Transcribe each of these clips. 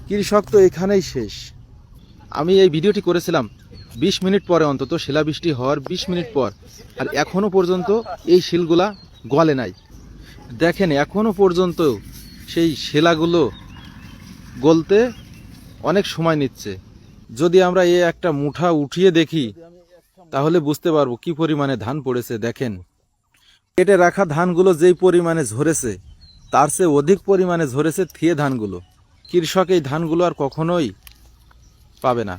কৃষক তো এখানেই শেষ। আমি এই ভিডিওটি করেছিলাম 20 মিনিট পরে, অন্তত শিলাবৃষ্টি হওয়ার 20 মিনিট পর, আর এখনো পর্যন্ত এই শিলগুলা গলে নাই। দেখেন এখনো পর্যন্ত সেই শিলাগুলো গলতে অনেক সময় নিচ্ছে। যদি আমরা এই একটা মুঠা উঠিয়ে দেখি তাহলে বুঝতে পারবো কি পরিমাণে ধান পড়েছে। দেখেন কেটে রাখা ধানগুলো যেই পরিমাণে ঝরেছে তার চেয়ে অধিক পরিমাণে ঝরেছে থিয়ে ধানগুলো। কৃষক এই ধানগুলো আর কখনোই পাবে না,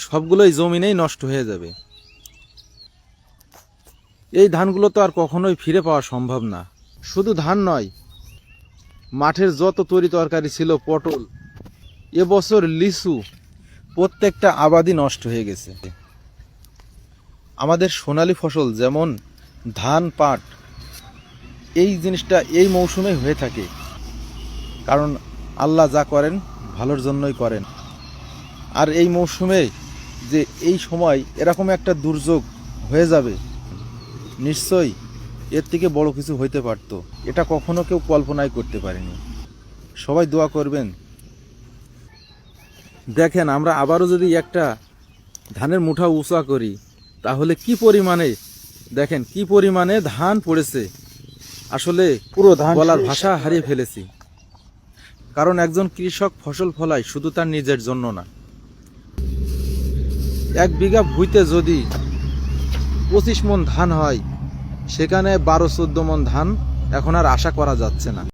সবগুলোই জমিনেই নষ্ট হয়ে যাবে। এই ধানগুলো তো আর কখনোই ফিরে পাওয়া সম্ভব না। শুধু ধান নয়, মাঠের যত তরি তরকারি ছিল, পটল, এবছর লিচু, প্রত্যেকটা আবাদই নষ্ট হয়ে গেছে। আমাদের সোনালী ফসল যেমন ধান, পাট, এই জিনিসটা এই মৌসুমে হয়ে থাকে, কারণ আল্লাহ যা করেন ভালোর জন্যই করেন। আর এই মৌসুমে যে এই সময় এরকম একটা দুর্যোগ হয়ে যাবে, নিশ্চয়ই এর থেকে বড় কিছু হইতে পারত, এটা কখনো কেউ কল্পনাই করতে পারেনি। সবাই দোয়া করবেন। দেখেন আমরা আবারও যদি একটা ধানের মুঠা উঁচা করি তাহলে কি পরিমাণে, দেখেন কি পরিমাণে ধান পড়েছে। আসলে পুরো ধান বলার ভাষা হারিয়ে ফেলেছি। কারণ একজন কৃষক ফসল ফলায় শুধু তার নিজের জন্য না। 1 বিঘা ভুঁইতে যদি 25 মণ ধান হয়, সেখানে 12-14 মণ ধান এখন আর আশা করা যাচ্ছে না।